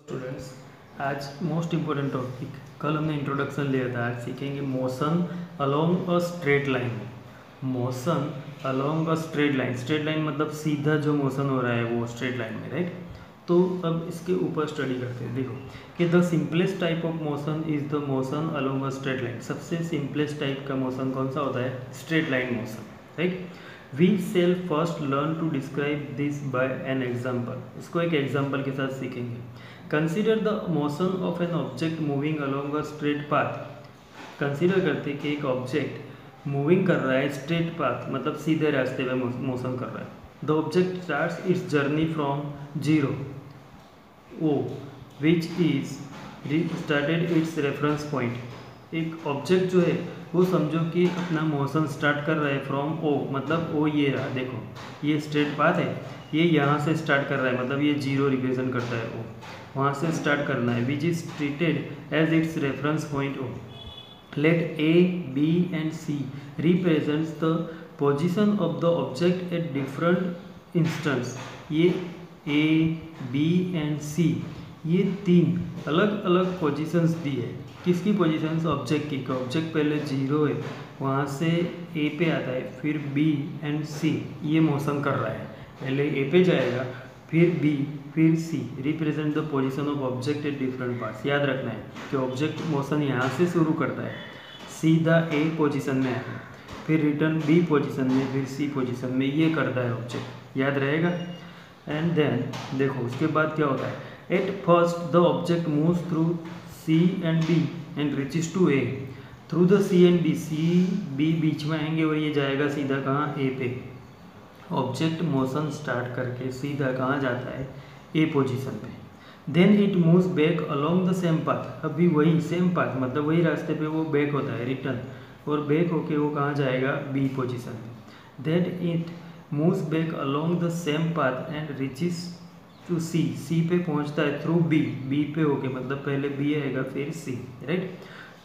Students, आज most important topic, कल हमने इंट्रोडक्शन लिया था, आज सीखेंगे motion along a straight line. Motion along a straight line, straight line मतलब सीधा जो मोशन हो रहा है वो स्ट्रेट लाइन में, राइट। तो अब इसके ऊपर स्टडी करते हैं। देखो कि the simplest type of motion is the motion along a straight line. सबसे सिंपलेस्ट टाइप का मोशन कौन सा होता है? Straight line motion, right. We shall first learn to describe this by an example. इसको एक एग्जाम्पल के साथ सीखेंगे। Consider the motion of an object moving along a straight path. Consider करते कि एक ऑब्जेक्ट मूविंग कर रहा है स्ट्रेट पाथ, मतलब सीधे रास्ते में मोशन कर रहा है। The object starts its journey from zero O which is started its reference point. एक ऑब्जेक्ट जो है वो समझो कि अपना मोशन स्टार्ट कर रहा है फ्रॉम ओ, मतलब ओ ये रहा, देखो ये स्ट्रेट पाथ है, ये यहाँ से स्टार्ट कर रहा है, मतलब ये जीरो रिप्रेजेंट करता है ओ, वहाँ से स्टार्ट करना है, which is treated as its reference point O. Let A B and C represents the position of the object at different instants. ये ए बी एंड सी ये तीन अलग अलग पोजीशंस दी है। किसकी पोजीशंस? ऑब्जेक्ट की। ऑब्जेक्ट पहले जीरो है, वहाँ से ए पे आता है, फिर बी एंड सी ये मोशन कर रहा है। पहले ए पे जाएगा, फिर बी, फिर C. Represent the position of object at different parts. याद रखना है कि ऑब्जेक्ट मोशन यहाँ से शुरू करता है, सीधा ए पोजीशन में आएगा, फिर रिटर्न बी पोजीशन में, फिर सी पोजीशन में, ये करता है ऑब्जेक्ट। याद रहेगा। एंड देन देखो उसके बाद क्या होता है। At first the object moves through C and B and reaches to A. Through the C and B, C B बीच में आएंगे और ये जाएगा सीधा कहाँ? ए पे। ऑब्जेक्ट मोशन स्टार्ट करके सीधा कहाँ जाता है? ए पोजीशन पे। Then it moves back along the same path. अभी वही सेम पाथ, मतलब वही रास्ते पे वो बैक होता है, रिटर्न, और बैक होके वो कहाँ जाएगा? बी पोजीशन पे। That it moves back along the same path and reaches to C. C पे पहुंचता है थ्रू बी, बी पे होके, मतलब पहले बी आएगा फिर सी, राइट।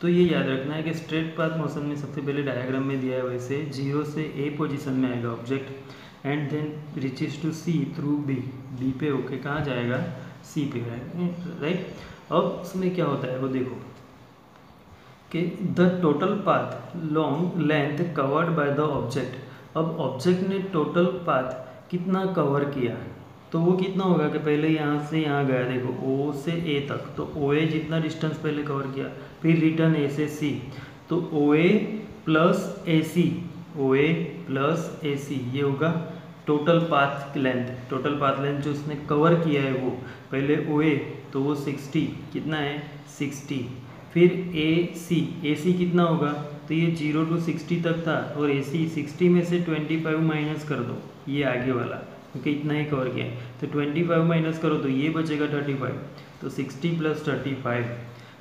तो ये याद रखना है कि स्ट्रेट पाथ मोशन में सबसे पहले डायग्राम में दिया है वैसे जीरो से ए पोजीशन में आएगा object and then reaches to C through B, B पे होके कहाँ जाएगा? सी पे, राइट। अब उसमें क्या होता है वो देखो कि the total path long length covered by the object. अब ऑब्जेक्ट ने टोटल पाथ कितना कवर किया, तो वो कितना होगा कि पहले यहाँ से यहाँ गया, देखो ओ से ए तक, तो ओ ए जितना डिस्टेंस पहले कवर किया, फिर रिटर्न ए से सी, तो ओ ए प्लस ए सी, ओ ए प्लस ए सी ये होगा total path length. Total path length जो उसने कवर किया है वो पहले ओ ए, तो वो 60 कितना है? 60। फिर ए सी कितना होगा? तो ये 0 to 60 तक था, और ए सी 60 में से 25 माइनस कर दो, ये आगे वाला, क्योंकि इतना ही कवर किया है, तो 25 माइनस करो तो ये बचेगा 35, तो 60 + 35,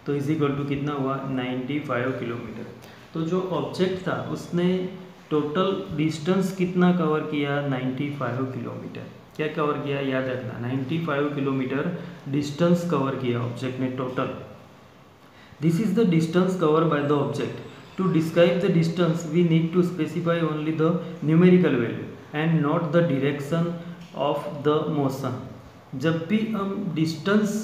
तो इज इक्वल टू कितना हुआ? 95 किलोमीटर। तो जो ऑब्जेक्ट था उसने टोटल डिस्टेंस कितना कवर किया? 95 किलोमीटर। क्या कवर किया? याद रखना, 95 किलोमीटर डिस्टेंस कवर किया ऑब्जेक्ट ने total. This is the distance cover by the object. To describe the distance we need to specify only the numerical value and not the direction of the motion. जब भी हम distance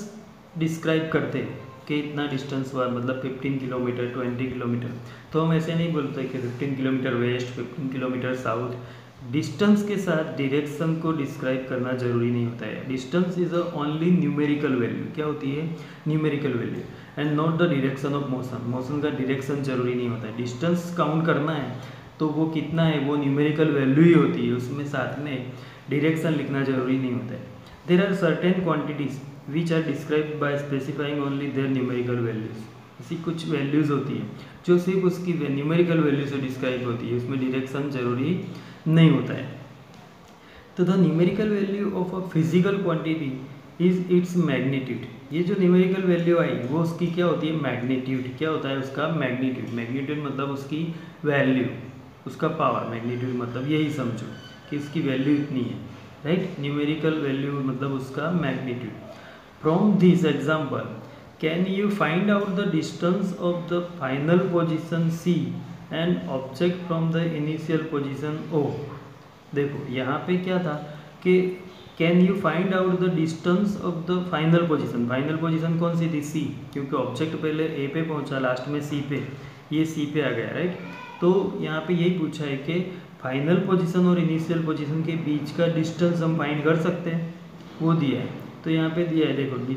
describe करते हैं कि इतना distance हुआ, मतलब 15 kilometre, 20 kilometre, तो हम ऐसे नहीं बोलते कि 15 kilometre west, 15 kilometre south. Distance के साथ डायरेक्शन को डिस्क्राइब करना जरूरी नहीं होता है। Distance is a only numerical value. क्या होती है? Numerical value, and not the direction of motion. Motion का डायरेक्शन जरूरी नहीं होता है। डिस्टेंस काउंट करना है तो वो कितना है, वो न्यूमेरिकल वैल्यू ही होती है, उसमें साथ में डायरेक्शन लिखना जरूरी नहीं होता है। There are certain quantities which are described by specifying only their numerical values. ऐसी कुछ वैल्यूज होती है जो सिर्फ उसकी न्यूमेरिकल वैल्यू से डिस्क्राइब होती है, उसमें डायरेक्शन जरूरी नहीं होता है। तो the numerical value of a physical quantity is its magnitude. ये जो न्यूमेरिकल वैल्यू आई वो उसकी क्या होती है? मैग्नीट्यूड। क्या होता है उसका? मैग्नीट्यूड। मैग्नीट्यूड मतलब उसकी वैल्यू, उसका पावर। मैग्नीट्यूड मतलब यही समझो कि इसकी वैल्यू इतनी है, राइट। न्यूमेरिकल वैल्यू मतलब उसका magnitude. From this example can you find out the distance of the final position C and object from the initial position O. देखो यहाँ पे क्या था कि can you find out the distance of the final position. Final position कौन C थी, सी, क्योंकि object पहले ए पे पहुंचा, लास्ट में सी पे, ये सी पे आ गया, राइट। तो यहाँ पे यही पूछा है कि फाइनल पोजीशन और इनिशियल पोजीशन के बीच का डिस्टेंस हम फाइंड कर सकते हैं, वो दिया है। तो यहाँ पे दिया है, देखो,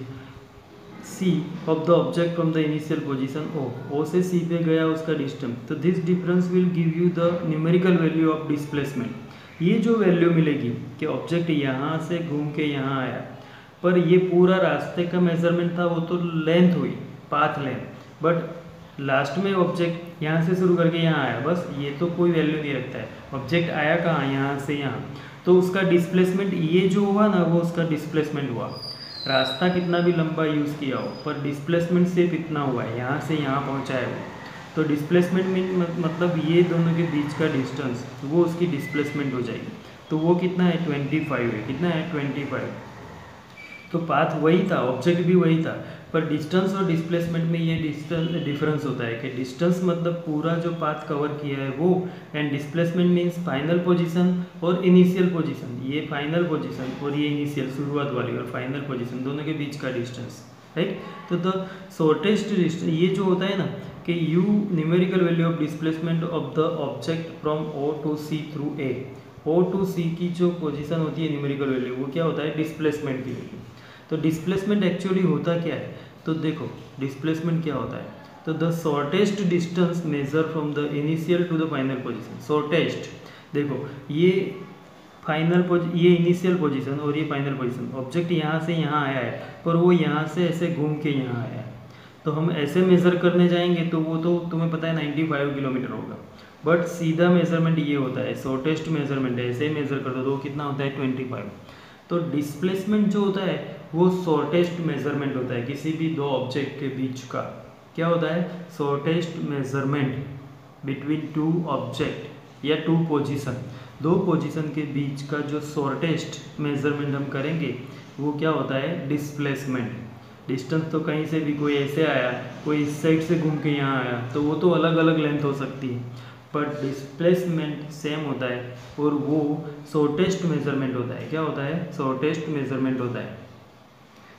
C of the object from the initial position O से सी पे गया उसका डिस्टेंस, तो this difference will give you the numerical value of displacement. ये जो वैल्यू मिलेगी कि ऑब्जेक्ट यहाँ से घूम के यहाँ आया, पर ये पूरा रास्ते का मेजरमेंट था, वो तो लेंथ हुई, पाथ लेंथ, बट लास्ट में ऑब्जेक्ट यहाँ से शुरू करके यहाँ आया, बस ये तो कोई वैल्यू नहीं रखता है। ऑब्जेक्ट आया कहाँ, यहाँ से यहाँ, तो उसका डिस्प्लेसमेंट ये जो हुआ ना, वो उसका डिस्प्लेसमेंट हुआ। रास्ता कितना भी लंबा यूज़ किया हो, पर डिस्प्लेसमेंट सिर्फ इतना हुआ है, यहाँ से यहाँ पहुँचा है वो। तो डिस्प्लेसमेंट मीन मतलब ये दोनों के बीच का डिस्टेंस, वो उसकी डिस्प्लेसमेंट हो जाएगी। तो वो कितना है, 25 है। कितना है, 25। तो पाथ वही था, ऑब्जेक्ट भी वही था, पर डिस्टेंस और डिस्प्लेसमेंट में ये डिफरेंस होता है कि डिस्टेंस मतलब पूरा जो पाथ कवर किया है वो, and displacement means final position और इनिशियल पोजीशन। ये फाइनल पोजीशन और ये इनिशियल, शुरुआत वाली और फाइनल पोजीशन, दोनों के बीच का डिस्टेंस, राइट। तो द शॉर्टेस्ट डिस्टेंस ये जो होता है ना कि you numerical value of displacement of the object from O to C through A. O to C की जो पोजीशन होती है न्यूमेरिकल वैल्यू, वो क्या होता है, डिस्प्लेसमेंट की वैल्यू। तो डिस्प्लेसमेंट एक्चुअली होता क्या है, तो देखो डिस्प्लेसमेंट क्या होता है, तो the shortest distance measure from the initial to the final position. Shortest, देखो ये ये इनिशियल पोजीशन और ये फाइनल पोजीशन, ऑब्जेक्ट यहाँ से यहाँ आया है, पर वो यहाँ से ऐसे घूम के यहाँ आया है, तो हम ऐसे मेज़र करने जाएंगे तो वो तो तुम्हें पता है 95 किलोमीटर होगा, बट सीधा मेजरमेंट ये होता है, शॉर्टेस्ट मेजरमेंट है, ऐसे मेज़र कर दो तो वो कितना होता है, 25। तो डिस्प्लेसमेंट जो होता है वो शॉर्टेस्ट मेजरमेंट होता है किसी भी दो ऑब्जेक्ट के बीच का। क्या होता है, shortest measurement between two object या टू पोजीशन, दो पोजीशन के बीच का जो शॉर्टेस्ट मेजरमेंट हम करेंगे वो क्या होता है, डिस्प्लेसमेंट। डिस्टेंस तो कहीं से भी, कोई ऐसे आया, कोई इस साइड से घूम के यहाँ आया, तो वो तो अलग अलग लेंथ हो सकती है, पर डिस्प्लेसमेंट सेम होता है और वो शॉर्टेस्ट मेजरमेंट होता है। क्या होता है, शॉर्टेस्ट मेजरमेंट होता है।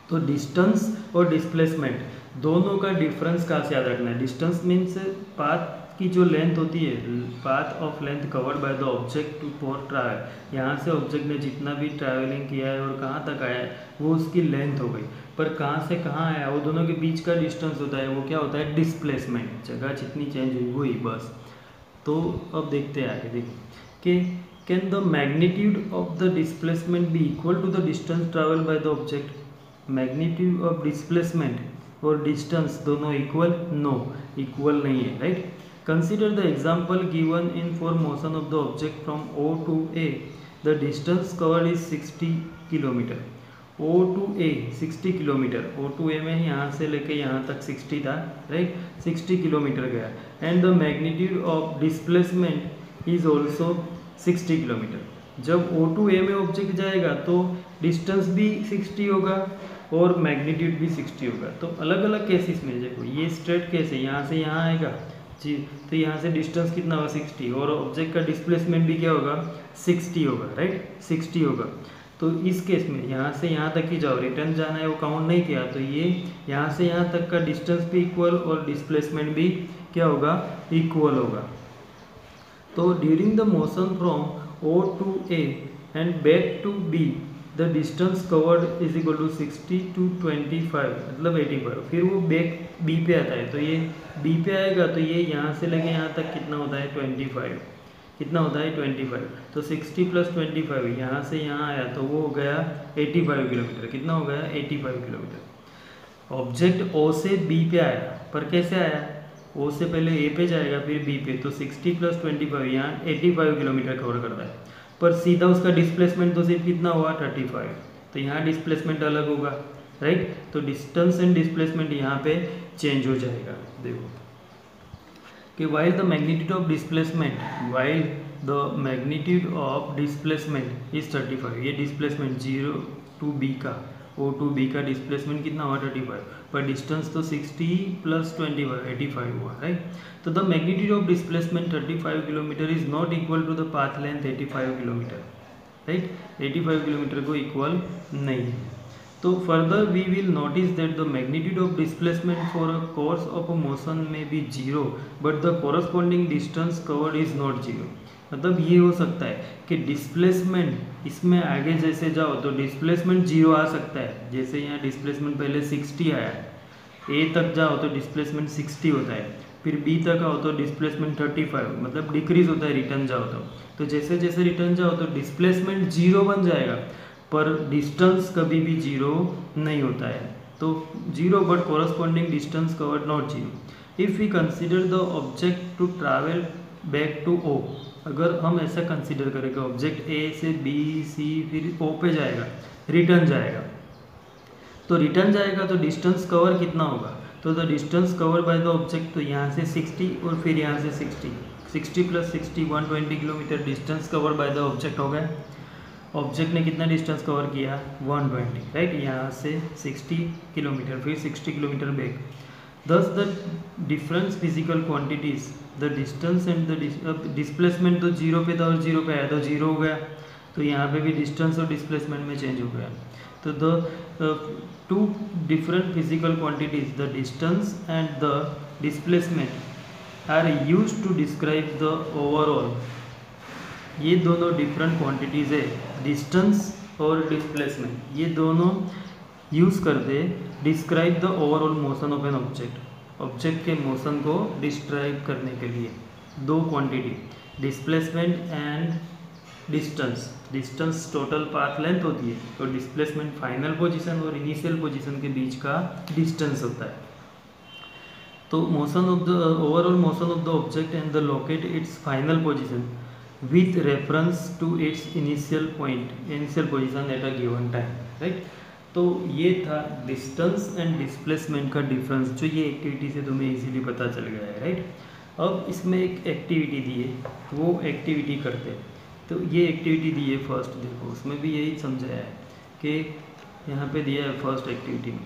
तो डिस्टेंस और डिस्प्लेसमेंट दोनों का डिफरेंस कहाँ से याद रखना है, डिस्टेंस मीन्स पाथ की जो लेंथ होती है, path of length covered by the object to for travel, यहाँ से ऑब्जेक्ट ने जितना भी ट्रैवलिंग किया है और कहाँ तक आया है वो उसकी लेंथ हो गई, पर कहाँ से कहाँ आया वो दोनों के बीच का डिस्टेंस होता है, वो क्या होता है, डिस्प्लेसमेंट। जगह जितनी चेंज हुई वही बस। तो अब देखते हैं आगे, देखो कि can the magnitude of the displacement be equal to the distance travel by the object. Magnitude of displacement और डिस्टेंस दोनों इक्वल, नो इक्वल नहीं है, right. Consider the example given in for motion of the object from O to A, the distance covered is 60 kilometre. O to A 60 kilometre, O to A में यहाँ से लेके यहाँ तक 60 था, राइट, 60 किलोमीटर गया, and the magnitude of displacement is also 60 kilometre. जब ओ to A में ऑब्जेक्ट जाएगा तो डिस्टेंस भी 60 होगा और मैग्नीट्यूड भी 60 होगा। तो अलग अलग केसेस में देखो, ये स्ट्रेट केस है, यहाँ से यहाँ आएगा जी, तो यहाँ से डिस्टेंस कितना होगा, 60, और ऑब्जेक्ट का डिस्प्लेसमेंट भी क्या होगा, 60 होगा, राइट, 60 होगा। तो इस केस में यहाँ से यहाँ तक ही जाओ, रिटर्न जाना है वो काउंट नहीं किया, तो ये यहाँ से यहाँ तक का डिस्टेंस भी इक्वल और डिस्प्लेसमेंट भी क्या होगा, इक्वल होगा। तो during the motion from O to A and back to B, the distance covered is equal to 60 to 25, मतलब 85। फिर वो बैक बी पे आता है, तो ये बी पे आएगा, तो ये यहाँ से लेके यहाँ तक कितना होता है, 25। कितना होता है, 25। तो 60 + 25, यहाँ से यहाँ आया तो वो हो गया 85 किलोमीटर। कितना हो गया, 85 किलोमीटर। ऑब्जेक्ट ओ से बी पे आया, पर कैसे आया, ओ से पहले ए पे जाएगा फिर बी पे, तो 60 + 25 यहाँ 85 किलोमीटर कवर करता है, पर सीधा उसका डिस्प्लेसमेंट तो सिर्फ कितना हुआ, 35। तो यहाँ डिस्प्लेसमेंट अलग होगा, राइट। तो डिस्टेंस एंड डिस्प्लेसमेंट यहाँ पे चेंज हो जाएगा। देखो कि while the magnitude of displacement is 35, ये डिस्प्लेसमेंट 0 to b का, O to b का डिस्प्लेसमेंट कितना हुआ, 35, पर डिस्टेंस तो 60 + 25 85 हुआ, राइट। तो the magnitude of displacement 35 kilometre is not equal to the path length 85 kilometre. Right, 85 kilometre को इक्वल नहीं है। तो further we will notice that the magnitude of displacement for a course of a motion may be zero but the corresponding distance covered is not zero. मतलब ये हो सकता है कि डिस्प्लेसमेंट इसमें आगे जैसे जाओ तो डिस्प्लेसमेंट जीरो आ सकता है, जैसे यहाँ डिस्प्लेसमेंट पहले 60 आया, ए तक जाओ तो डिस्प्लेसमेंट 60 होता है, फिर बी तक आओ तो डिस्प्लेसमेंट 35, मतलब डिक्रीज होता है रिटर्न जाओ तो जैसे जैसे रिटर्न जाओ तो डिस्प्लेसमेंट जीरो बन जाएगा, पर डिस्टेंस कभी भी जीरो नहीं होता है। तो zero but corresponding distance covered not zero. If we consider the object to travel back to O, अगर हम ऐसा कंसिडर करें कि ऑब्जेक्ट ए से बी सी फिर ओ पे जाएगा, रिटर्न जाएगा, तो रिटर्न जाएगा तो डिस्टेंस कवर कितना होगा, तो the distance cover by the object, तो यहाँ से 60 और फिर यहाँ से 60 plus 60 120 kilometre distance cover by the object हो गया। ऑब्जेक्ट ने कितना डिस्टेंस कवर किया 120, राइट, यहाँ से 60 किलोमीटर फिर 60 किलोमीटर बैक। दस the difference physical quantities the distance and the displacement, तो जीरो पे था और जीरो पे आया तो जीरो हो गया, तो यहाँ पे भी डिस्टेंस और डिस्प्लेसमेंट में चेंज हो गया। तो the two different physical quantities the distance and the displacement are used to describe the overall, ये दोनों डिफरेंट क्वांटिटीज़ है, डिस्टेंस और डिस्प्लेसमेंट, ये दोनों यूज़ करते describe the overall motion of an object, object के मोशन को डिस्क्राइब करने के लिए दो quantity, displacement and distance. Distance total path length होती है और डिस्प्लेसमेंट फाइनल पोजीशन और इनिशियल पोजीशन के बीच का डिस्टेंस होता है। तो motion of the overall motion of the object and the locate it's final position with reference to its initial point, initial position at a given time, right। तो ये था डिस्टेंस एंड डिस्प्लेसमेंट का difference, जो ये activity से तुम्हें easily पता चल गया है, राइट। अब इसमें एक एक्टिविटी दी है, वो एक्टिविटी करते हैं। तो ये एक्टिविटी दी है फर्स्ट, देखो उसमें भी यही समझाया है कि यहाँ पे दिया है फर्स्ट एक्टिविटी में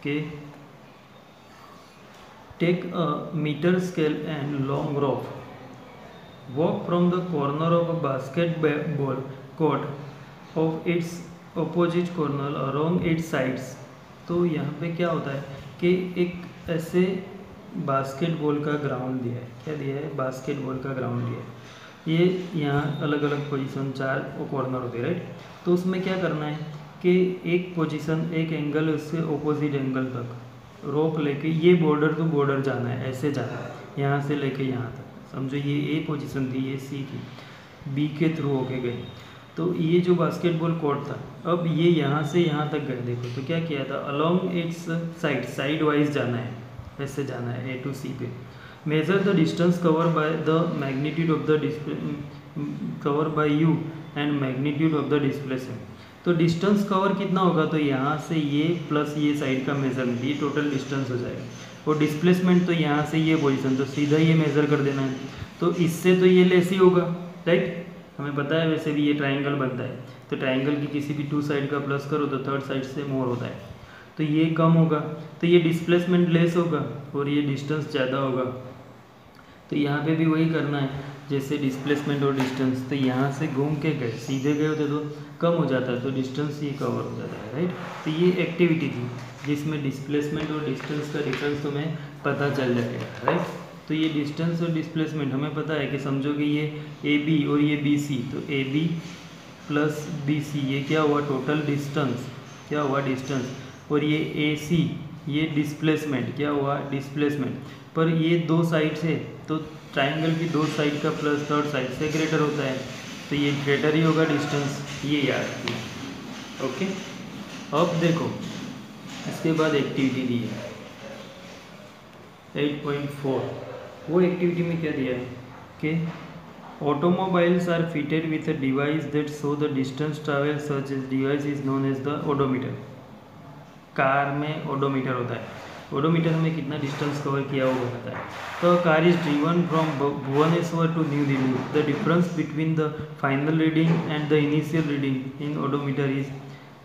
कि take a metre scale and long rope, walk from the corner of a basketball court of its opposite corner along its sides। तो यहाँ पे क्या होता है कि एक ऐसे बास्केटबॉल का ग्राउंड दिया है, क्या दिया है, बास्केटबॉल का ग्राउंड दिया है, ये यहाँ अलग अलग पोजीशन 4 कॉर्नर होते हैं, राइट। तो उसमें क्या करना है कि एक पोजीशन एक एंगल उससे ऑपोजिट एंगल तक रोप लेके ये बॉर्डर टू बॉर्डर जाना है, ऐसे जाना है, यहाँ से लेके यहाँ तक, समझो ये ए पोजीशन थी, ये सी थी, बी के थ्रू होके गए। तो ये जो बास्केटबॉल कोर्ट था, अब ये यहाँ से यहाँ तक गए, देखो तो क्या किया था, अलोंग इट्स साइड वाइज जाना है, ऐसे जाना है ए टू सी पे। Measure the distance cover by the magnitude of the cover by you and magnitude of the displacement. तो डिस्टेंस कवर कितना होगा, तो यहाँ से ये प्लस ये साइड का मेजरमेंट, ये टोटल डिस्टेंस हो जाएगा, और डिस्प्लेसमेंट तो यहाँ से ये पोजीशन, तो सीधा ये मेज़र कर देना है, तो इससे तो ये लेस ही होगा, राइट। हमें पता है वैसे भी ये ट्रायंगल बनता है, तो ट्रायंगल की किसी भी टू साइड का प्लस करो तो थर्ड साइड से मोर होता है, तो ये कम होगा, तो ये डिस्प्लेसमेंट लेस होगा और ये डिस्टेंस ज़्यादा होगा। तो यहाँ पे भी वही करना है, जैसे डिस्प्लेसमेंट और डिस्टेंस, तो यहाँ से घूम के गए, सीधे गए होते तो कम हो जाता है, तो डिस्टेंस ये कवर हो जाता है, राइट। तो ये एक्टिविटी थी जिसमें डिस्प्लेसमेंट और डिस्टेंस का डिफरेंस तुम्हें पता चल जाएगा, राइट। तो ये डिस्टेंस और डिस्प्लेसमेंट हमें पता है कि समझो कि ये ए बी और ये बी सी, तो A B plus B C, ये क्या हुआ टोटल डिस्टेंस, क्या हुआ डिस्टेंस, और ये ए सी ये डिस्प्लेसमेंट, क्या हुआ डिस्प्लेसमेंट। पर ये दो साइड से, तो ट्राइंगल की दो साइड का प्लस थर्ड साइड से ग्रेटर होता है, तो ये ग्रेटर ही होगा डिस्टेंस, ये याद रखिए, ओके। अब देखो इसके बाद एक्टिविटी दी है 8.4, वो एक्टिविटी में क्या दिया है कि automobiles are fitted with a device that show the distance travel, such as device is known as the odometer. Car में ओडोमीटर होता है, ओडोमीटर में कितना डिस्टेंस कवर किया वो बताता है। तो car is driven from Bhubaneswar to New Delhi, the difference between the final reading and the initial reading in odometer is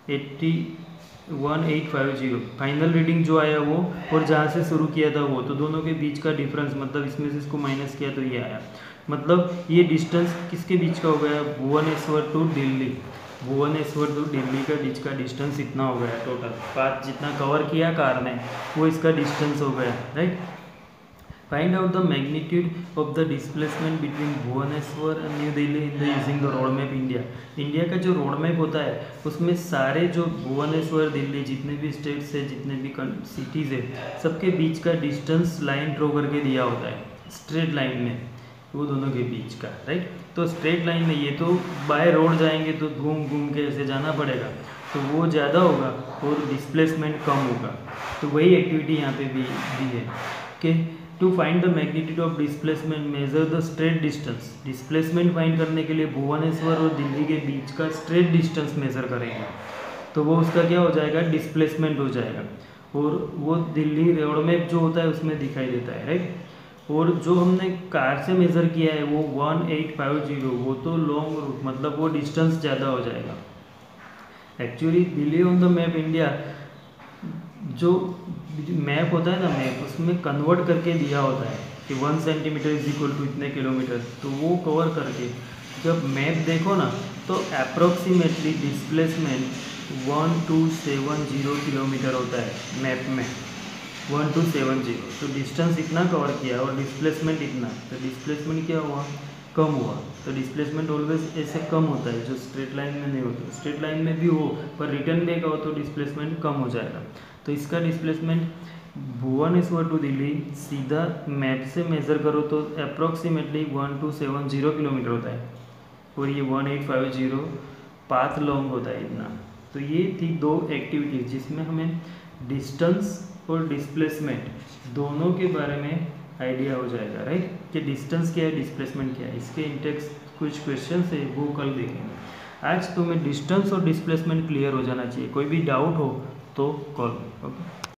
1850। Final reading जो आया वो और जहाँ से शुरू किया था वो, तो दोनों के बीच का डिफरेंस, मतलब इसमें से इसको माइनस किया तो ये आया, मतलब ये डिस्टेंस किसके बीच का हो गया, भुवनेश्वर टू दिल्ली। भुवनेश्वर तो दिल्ली के बीच का डिस्टेंस इतना हो गया टोटल, पाथ जितना कवर किया कार ने वो इसका डिस्टेंस हो गया, right. Find out the magnitude of the displacement between Bhubaneswar and New Delhi in the using the road map India. India का जो रोड मैप होता है उसमें सारे जो भुवनेश्वर दिल्ली जितने भी स्टेट्स है, जितने भी सिटीज़ है, सबके बीच का डिस्टेंस लाइन ड्रॉ करके दिया होता है स्ट्रेट लाइन में, वो दोनों के बीच का, राइट। तो स्ट्रेट लाइन में ये तो बाय रोड जाएंगे तो घूम घूम के ऐसे जाना पड़ेगा, तो वो ज़्यादा होगा और डिस्प्लेसमेंट कम होगा। तो वही एक्टिविटी यहाँ पे भी दी है कि to find the magnitude of displacement measure the straight distance. Displacement find करने के लिए भुवनेश्वर और दिल्ली के बीच का स्ट्रेट डिस्टेंस मेजर करेंगे, तो वो उसका क्या हो जाएगा, डिस्प्लेसमेंट हो जाएगा। और वो दिल्ली रोड मैप जो होता है उसमें दिखाई देता है, राइट। और जो हमने कार से मेज़र किया है वो 1850, वो तो लॉन्ग रूट मतलब वो डिस्टेंस ज़्यादा हो जाएगा। Actually Delhi on the map India जो मैप होता है ना, मैप उसमें कन्वर्ट करके दिया होता है कि 1 सेंटीमीटर इज इक्वल टू इतने किलोमीटर, तो वो कवर करके जब मैप देखो ना तो अप्रोक्सीमेटली डिस्प्लेसमेंट 1270 किलोमीटर होता है मैप में, 1270। तो डिस्टेंस इतना कवर किया और डिस्प्लेसमेंट इतना, तो डिस्प्लेसमेंट क्या हुआ, कम हुआ। तो डिस्प्लेसमेंट ऑलवेज ऐसे कम होता है, जो स्ट्रेट लाइन में नहीं होता। स्ट्रेट लाइन में भी हो पर रिटर्न बैक हो तो डिस्प्लेसमेंट कम हो जाएगा। तो इसका डिस्प्लेसमेंट भुवनेश्वर टू दिल्ली सीधा मैप से मेज़र करो तो अप्रोक्सीमेटली 1270 किलोमीटर होता है, और ये 1850 पाथ लॉन्ग होता है इतना। तो ये थी दो एक्टिविटीज़ जिसमें हमें डिस्टेंस और डिस्प्लेसमेंट दोनों के बारे में आइडिया हो जाएगा, राइट, कि डिस्टेंस क्या है, डिस्प्लेसमेंट क्या है। इसके इंटेक्स कुछ क्वेश्चन है वो कल देखेंगे। आज तुम्हें डिस्टेंस और डिस्प्लेसमेंट क्लियर हो जाना चाहिए, कोई भी डाउट हो तो कॉल, ओके।